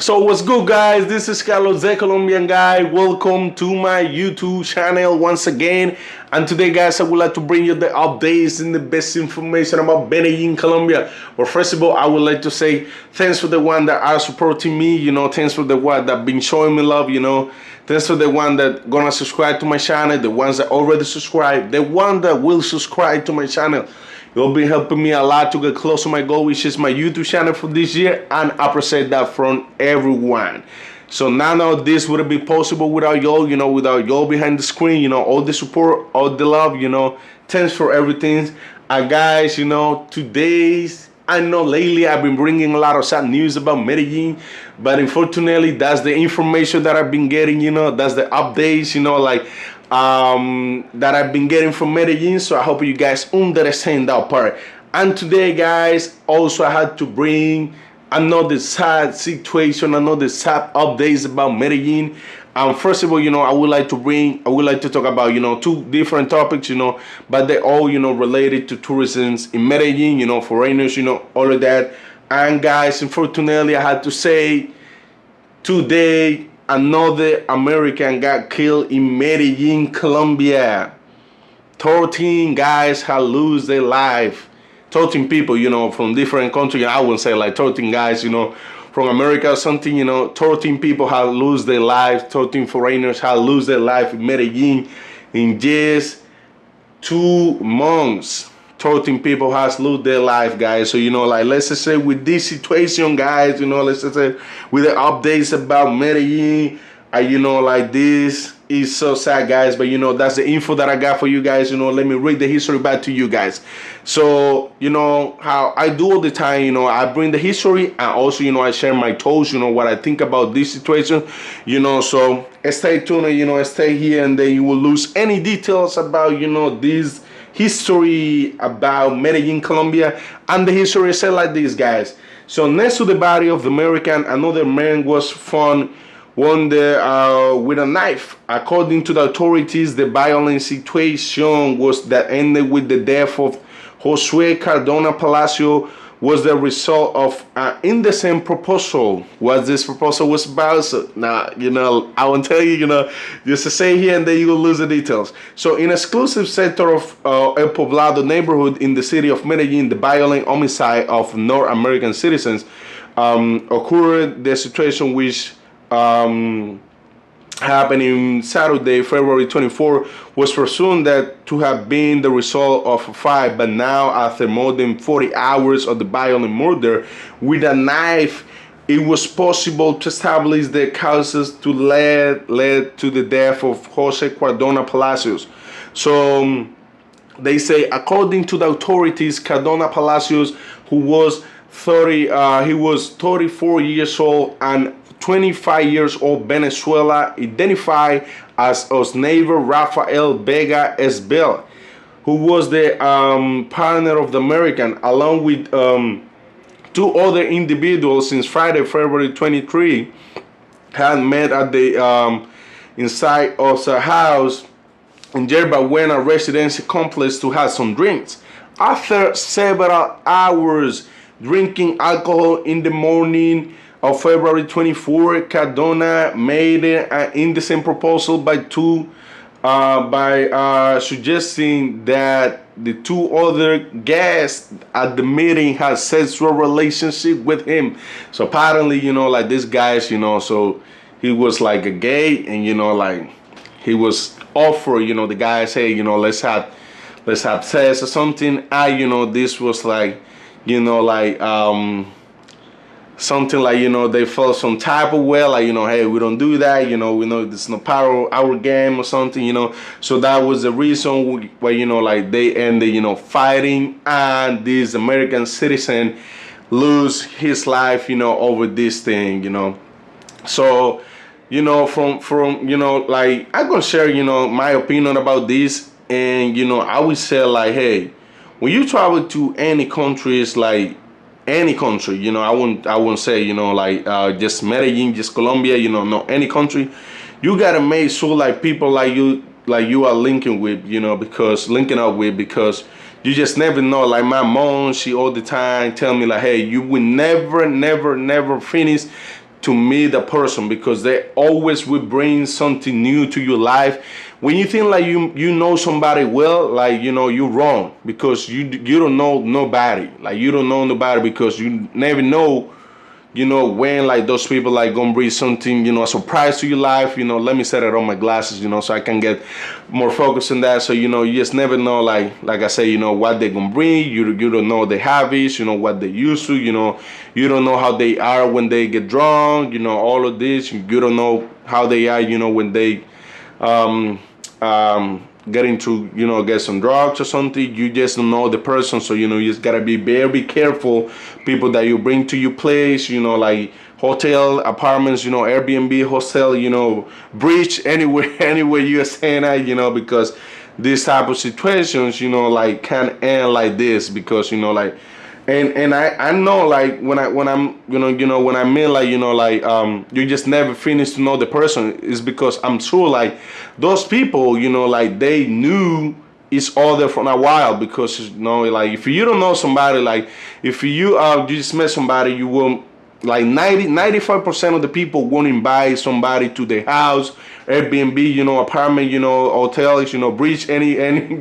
So what's good, guys? This is Carlos, the Colombian guy. Welcome to my YouTube channel once again. And today, guys, I would like to bring you the updates and the best information about Medellin, Colombia. But first of all, I would like to say thanks for the one that are supporting me. Thanks for the one that been showing me love. Thanks for the one that gonna subscribe to my channel, the ones that already subscribed, the one that will subscribe to my channel. You'll be helping me a lot to get close to my goal, which is my YouTube channel for this year, and I appreciate that from everyone. So none of this would be possible without y'all, without y'all behind the screen, all the support, all the love, thanks for everything. And guys, today's, I know lately I've been bringing a lot of sad news about Medellin, but unfortunately that's the information that I've been getting, that's the updates, that I've been getting from Medellin. So I hope you guys understand that part. And today, guys, also I had to bring another sad situation, another sad updates about Medellin. First of all, I would like to talk about, two different topics, but they're all, related to tourism in Medellin, foreigners, all of that. And guys, unfortunately, I had to say today, another American got killed in Medellin, Colombia. 13 guys have lost their life. 13 people, from different countries. I wouldn't say like 13 guys, from America or something, 13 people have lost their lives. 13 foreigners have lost their life in Medellin in just 2 months. 13 people has lost their life, guys. So, let's just say with this situation, guys, let's just say with the updates about Medellin, this is so sad, guys. But, that's the info that I got for you guys. Let me read the history back to you guys. So, how I do all the time, I bring the history, and also, I share my thoughts, what I think about this situation, so stay tuned, stay here, and then you will lose any details about, this history about Medellin, Colombia. And the history said like this, guys. So next to the body of the American, another man was found one day with a knife. According to the authorities, the violent situation was that ended with the death of Josue Cardona Palacio was the result of an indecent proposal. What this proposal was about, so now, I won't tell you, just to say here and then you will lose the details. So in exclusive sector of El Poblado neighborhood in the city of Medellin, the violent homicide of North American citizens occurred. The situation which happening Saturday, February 24, was presumed that to have been the result of a fight, but now after more than 40 hours of the violent murder with a knife, it was possible to establish the causes to led to the death of Jose Cardona Palacios. So they say, according to the authorities, Cardona Palacios, who was 34 years old, and 25 years old Venezuela, identified as neighbor Rafael Vega Esbel, who was the partner of the American, along with 2 other individuals since Friday, February 23, had met at the inside of the house in Yerba Buena residency complex to have some drinks. After several hours drinking alcohol in the morning of February 24, Cardona made an indecent proposal by suggesting that the 2 other guests at the meeting had sexual relationship with him. So apparently, like this guy's, so he was like a gay, and he was offered, the guys, hey, let's have sex or something. This was like, something like, they felt some type of way, like, hey, we don't do that, we know this is not part of our game or something, so that was the reason why, they ended, fighting, and this American citizen lose his life, over this thing, so, from I'm gonna share, my opinion about this, and, I would say, like, hey, when you travel to any countries, like, any country, I wouldn't say, just Medellin, just Colombia, no, any country, you gotta make sure, like, people like you are linking up with, because you just never know. Like my mom, she all the time tell me like, hey, you will never finish to meet a person, because they always will bring something new to your life. When you think like you know somebody well, like, you know, you're wrong, because you don't know nobody. Like, you don't know nobody, because you never know, you know, when like those people like gonna bring something, you know, a surprise to your life. You know, let me set it on my glasses, you know, so I can get more focused on that. So, you know, you just never know, like I say, you know, what they gonna bring. You don't know their habits, you know, what they used to, you know, you don't know how they are when they get drunk, you know, all of this. You don't know how they are, you know, when they getting to, you know, get some drugs or something. You just don't know the person. So, you know, you just gotta be very careful people that you bring to your place, you know, like hotel, apartments, you know, Airbnb, hostel, you know, bridge, anywhere you're staying at, you know, because these type of situations, you know, like can end like this, because, you know, like, and I know, like, when I'm when I mean, like, you know, like, you just never finish to know the person, is because I'm sure like those people, you know, like they knew each other for a while. Because, you know, like if you don't know somebody, like if you just met somebody, you will, like 95% of the people won't invite somebody to their house, Airbnb, you know, apartment, you know, hotels, you know, bridge, any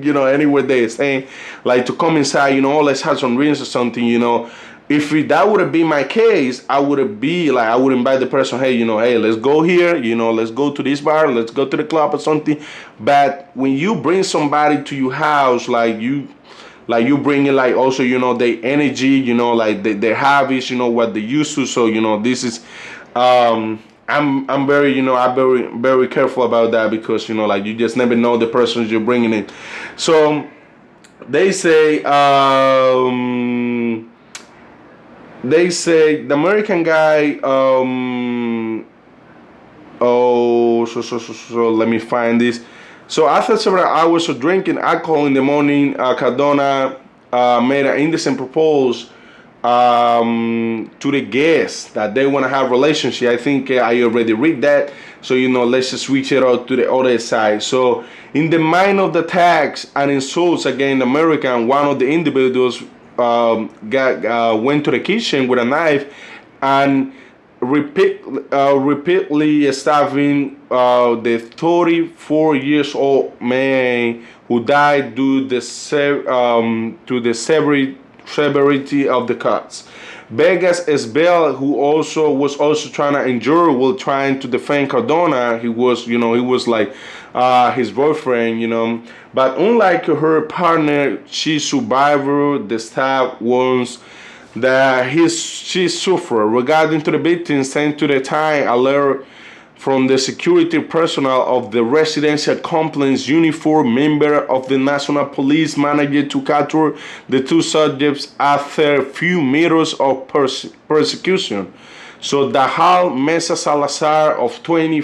you know, anywhere they're staying, like to come inside, you know, oh, let's have some drinks or something, you know. If that would have been my case, I would invite the person, hey, you know, hey, let's go here, you know, let's go to this bar, let's go to the club or something. But when you bring somebody to your house, like you bring in, like, also, you know, their energy, you know, like their habits, you know, what they used to. So, you know, this is I'm very, you know, I'm very careful about that, because, you know, like you just never know the persons you're bringing in. So they say the American guy, so let me find this. So after several hours of drinking alcohol in the morning, Cardona made an indecent proposal to the guests that they want to have relationship. I think I already read that. So, you know, let's just switch it out to the other side. So in the mind of the attacks and insults against the American, one of the individuals went to the kitchen with a knife and repeatedly stabbing the 34 years old man, who died due to the severity of the cuts. Vegas Esbel, who was also trying to endure while trying to defend Cardona. He was like his boyfriend, you know. But unlike her partner, she survived the stab wounds that she suffered. Regarding to the victims, thanks to the time alert from the security personnel of the residential complex, uniformed member of the National Police managed to capture the two subjects after a few meters of persecution. So Dahal Mesa Salazar, of 20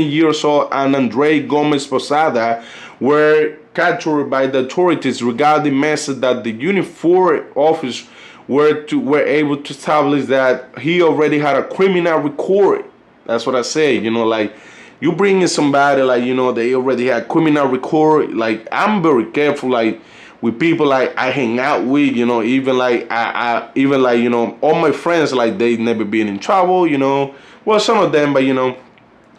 years old, and Andre Gomez Posada were captured by the authorities. Regarding Mesa, that the uniformed officers were able to establish that he already had a criminal record. That's what I say, you know, like you bring in somebody, like, you know, they already had criminal record. Like, I'm very careful, like with people like I hang out with, you know, even like even like, you know, all my friends, like they never been in trouble, you know. Well, some of them, but, you know,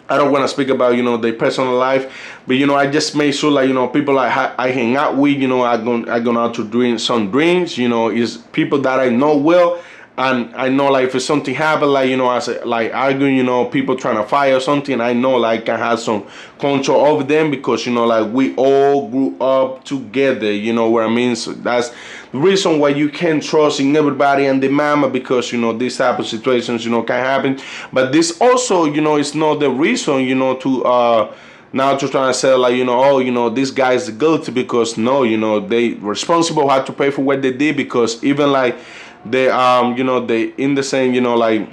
I don't want to speak about, you know, their personal life, but, you know, I just make sure, like, you know, people like I hang out with, you know, I go out to drink some drinks, you know, is people that I know well. And I know, like, if something happen, like, you know, I say, like, arguing, you know, people trying to fight or something, I know, like, I have some control over them, because, you know, like, we all grew up together, you know what I mean? So that's the reason why you can't trust in everybody and the mama, because, you know, these type of situations, you know, can happen. But this also, you know, it's not the reason, you know, to now to try to say, like, you know, oh, you know, this guy is guilty, because no, you know, they responsible, had to pay for what they did. Because even like they you know, they in the same, you know, like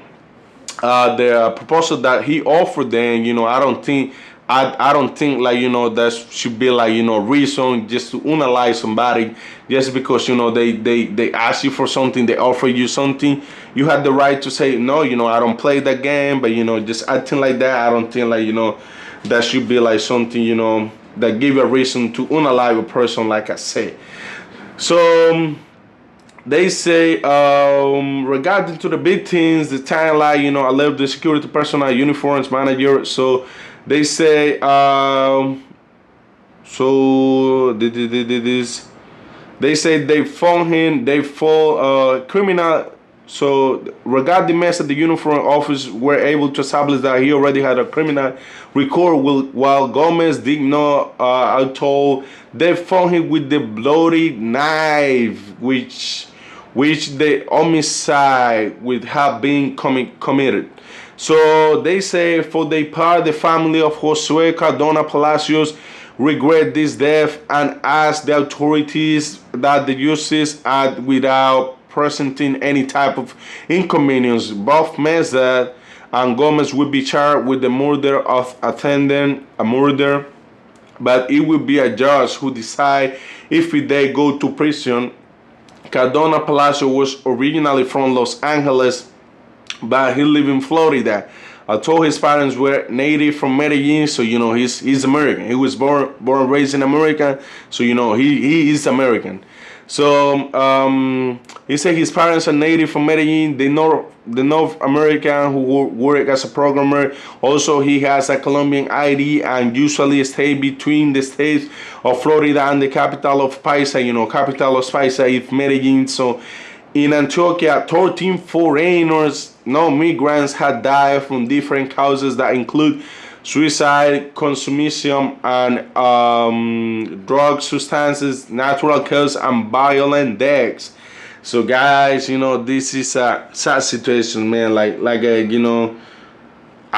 the proposal that he offered them, you know, I don't think like, you know, that should be like, you know, reason just to unalize somebody just because, you know, they ask you for something, they offer you something. You have the right to say no, you know, I don't play that game. But, you know, just acting like that, I don't think, like, you know, that should be like something, you know, that give a reason to unalive a person, like I say. So they say regarding to the big things, the timeline, I left the security personnel uniforms manager. So they say this. They say they found him. They found criminal. So regarding the mess at the uniform office, were able to establish that he already had a criminal record. While Gomez did not at all. They found him with the bloody knife, which the homicide would have been committed. So they say for their part, the family of Josue Cardona Palacios regret this death and ask the authorities that the justice act without presenting any type of inconvenience. Both Meza and Gomez will be charged with the murder of attendant a murder, but it will be a judge who decide if they go to prison. Cardona Palacio was originally from Los Angeles, but he lived in Florida. I told his parents were native from Medellin, so he's American. He was born and raised in America, so he is American. So he said his parents are native from Medellin. The North American who work as a programmer. Also, he has a Colombian ID and usually stay between the states of Florida and the capital of Paisa. Capital of Paisa is Medellin. So in Antioquia, 13 foreigners, no migrants, had died from different causes that include suicide, consumption, and drug substances, natural causes, and violent deaths. So, guys, this is a sad situation, man. I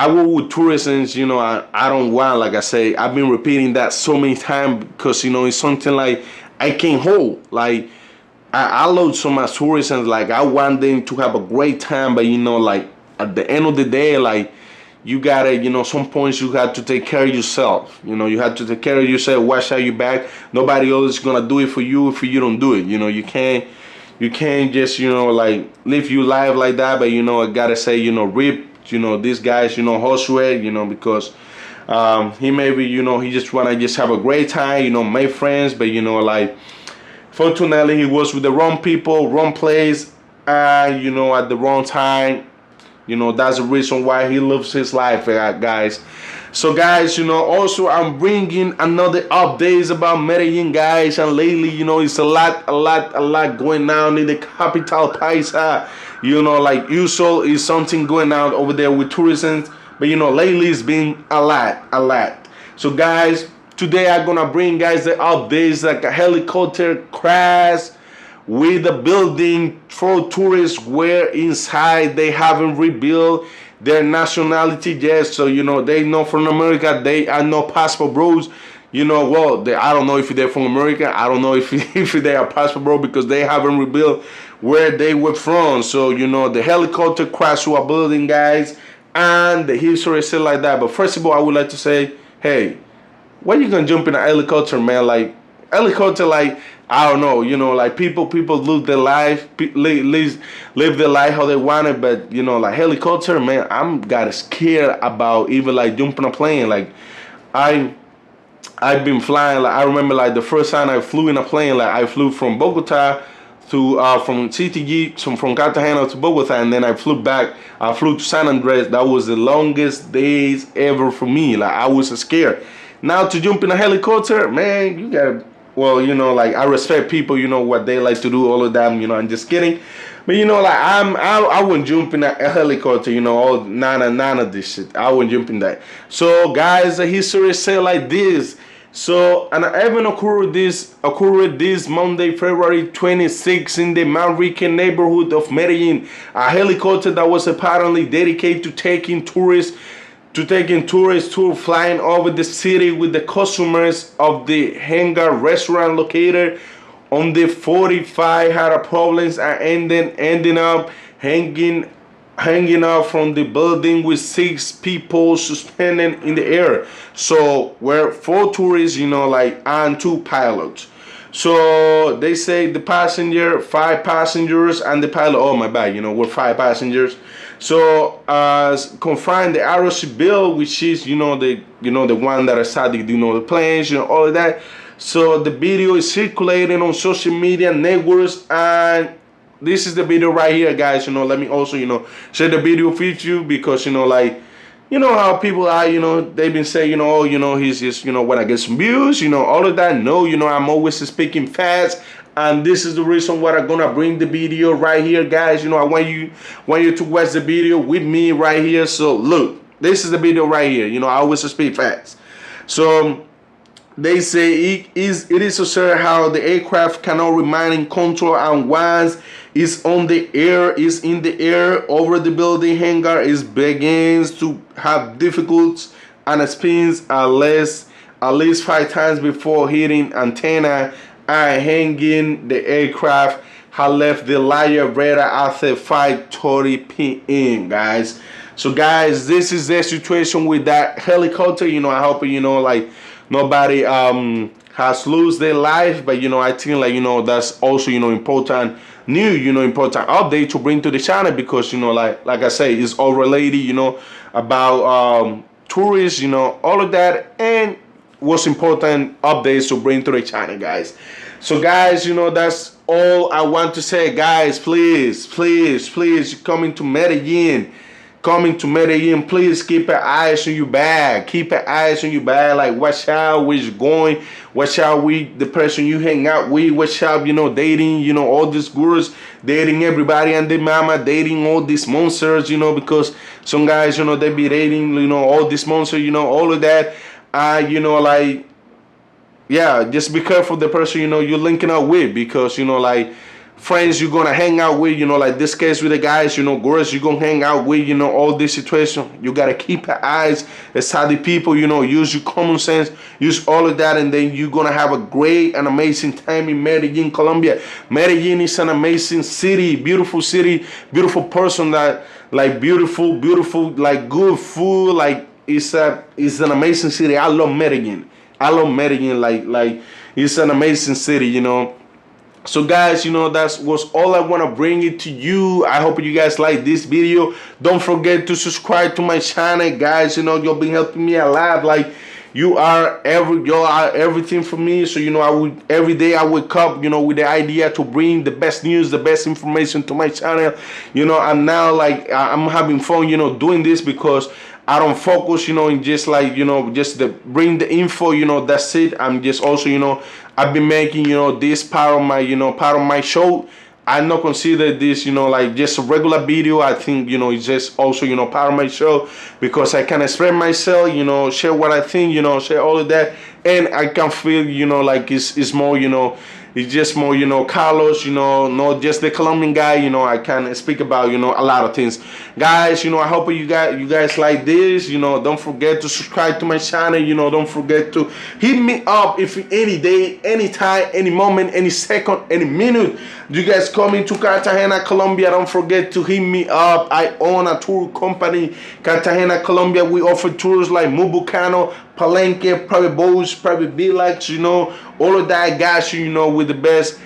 work with tourism. I don't want, like I say, I've been repeating that so many times because it's something like I can't hold. Like I love so much tourism. Like I want them to have a great time, but at the end of the day, like you gotta, some points you have to take care of yourself. You have to take care of yourself, wash out your back. Nobody else is gonna do it for you if you don't do it. You can't just, live your life like that. But I gotta say, Rip, these guys, Josue, because he maybe, he just wanna just have a great time, make friends, but fortunately he was with the wrong people, wrong place, and at the wrong time. That's the reason why he lives his life, guys. So, guys, also I'm bringing another updates about Medellin, guys. And lately, it's a lot going on in the capital, Paisa. Like usual is something going on over there with tourism. But, lately it's been a lot. So, guys, today I'm going to bring, guys, the updates like a helicopter crash with the building. 4 tourists were inside. They haven't revealed their nationality yet, so they know from America. They are no passport bros. I don't know if they're from America. I don't know if they are passport bro because they haven't revealed where they were from. So the helicopter crashed to a building, guys, and the history is still like that. But first of all, I would like to say, hey, why you gonna jump in a helicopter, man? Like helicopter, like I don't know, like people live their life, live their life how they want it, but like helicopter, man, I'm got scared about even like jumping a plane. Like I've been flying. Like I remember, like the first time I flew in a plane, like I flew from Bogota to from CTG, from Cartagena to Bogota, and then I flew back. I flew to San Andres. That was the longest days ever for me. Like I was scared. Now to jump in a helicopter, man, you gotta. Well, like I respect people, what they like to do, all of them, I'm just kidding. But like I wouldn't jump in a helicopter, all none of this shit. I wouldn't jump in that. So guys, the history say like this. So an event occurred this Monday, February 26 in the Manrique neighborhood of Medellin. A helicopter that was apparently dedicated to taking tourists tour flying over the city with the customers of the Hangar restaurant located on the 45 had a problems and ending up hanging out from the building with 6 people suspended in the air. So we're 4 tourists, and 2 pilots. So they say the 5 passengers and the pilot. Oh my bad, we're 5 passengers. So confined the ROC bill, which is the one that started the planes, all of that. So the video is circulating on social media networks, and this is the video right here, guys. You know, let me also, you know, share the video with you, because, you know, like, you know how people are, you know, they've been saying, you know, oh, you know, he's just, you know, when I get some views, you know, all of that. No, you know, I'm always speaking fast, and this is the reason why I'm gonna bring the video right here, guys. You know, I want you to watch the video with me right here. So look, this is the video right here. You know, I always speak fast. So they say it is absurd how the aircraft cannot remain in control, and once it's on the air, is in the air over the building hangar, it begins to have difficulties and spins at least 5 times before hitting antenna and hanging. The aircraft had left the layer radar after 5:30 p.m. guys. So guys, this is the situation with that helicopter. You know, I hope, you know, like, nobody has lost their life, but, you know, I think, like, you know, that's also, you know, important important update to bring to the channel, because, you know, like I say, it's all related, you know, about tourists, you know, all of that, and what's important updates to bring to the channel, guys. So guys, you know, that's all I want to say, guys. Please coming to Medellin, please keep an eye on your bag. Like, watch out where you're going. Watch out with the person you hang out with. Watch out, you know, dating, you know, all these gurus, dating everybody and their mama, dating all these monsters, you know, because some guys, you know, they be dating, you know, all these monsters, you know, all of that. You know, like, yeah, just be careful the person, you know, you're linking up with, because, you know, like, friends you're gonna hang out with, you know, like this case with the guys, you know, girls you're gonna hang out with, you know, all this situation, you gotta keep your eyes aside the people, you know, use your common sense, use all of that, and then you're gonna have a great and amazing time in Medellin, Colombia. Medellin is an amazing city, beautiful person, that, like, beautiful, like, good food, like, it's an amazing city. I love Medellin, like it's an amazing city, you know. So guys, you know, that was all I want to bring it to you. I hope you guys like this video. Don't forget to subscribe to my channel, guys. You know, you've been helping me a lot. Like, you are everything for me. So, you know, every day I wake up, you know, with the idea to bring the best news, the best information to my channel, you know. And now, like, I'm having fun, you know, doing this, because I don't focus, you know, in just, like, you know, just bring the info, you know, that's it. I'm just also, you know, I've been making, you know, this part of my show. I not consider this, you know, like just a regular video. I think, you know, it's just also, you know, part of my show, because I can express myself, you know, share what I think, you know, share all of that, and I can feel, you know, like it's more, you know, it's just more, you know, Carlos, you know, not just the Colombian guy, you know. I can speak about, you know, a lot of things, guys. You know, I hope you guys like this. You know, don't forget to subscribe to my channel. You know, don't forget to hit me up if any day, anytime, any moment, any second, any minute you guys coming to Cartagena, Colombia, don't forget to hit me up. I own a tour company, Cartagena, Colombia. We offer tours like Volcano, Palenque, private boats, private villas, you know, all of that. I got you, you know, with the best.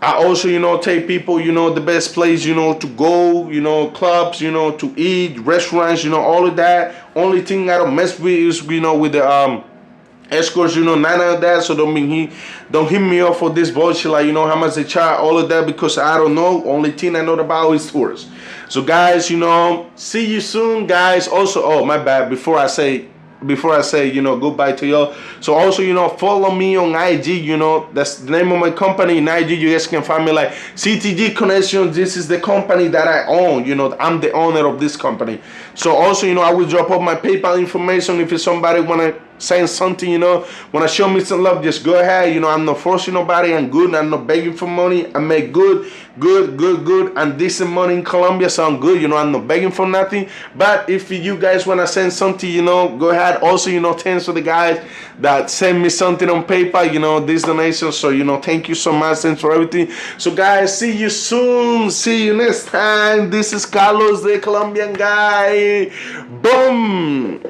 I also, you know, take people, you know, the best place, you know, to go, you know, clubs, you know, to eat, restaurants, you know, all of that. Only thing I don't mess with is, you know, with the escorts, you know, none of that. So don't hit me up for this bullshit, like, you know, how much they charge, all of that, because I don't know. Only thing I know about is tours. So guys, you know, see you soon, guys. Also, oh, my bad, before I say, you know, goodbye to y'all. So also, you know, follow me on IG, you know, that's the name of my company. In IG, you guys can find me like CTG Connections. This is the company that I own, you know, I'm the owner of this company. So also, you know, I will drop up my PayPal information if somebody wanna saying something, you know, wanna show me some love, just go ahead. You know, I'm not forcing nobody. I'm good. I'm not begging for money. I make good and decent money in Colombia, so I'm good. You know, I'm not begging for nothing. But if you guys wanna send something, you know, go ahead. Also, you know, thanks to the guys that send me something on PayPal, you know, this donation. So, you know, thank you so much. Thanks for everything. So guys, see you soon. See you next time. This is Carlos, the Colombian guy. Boom.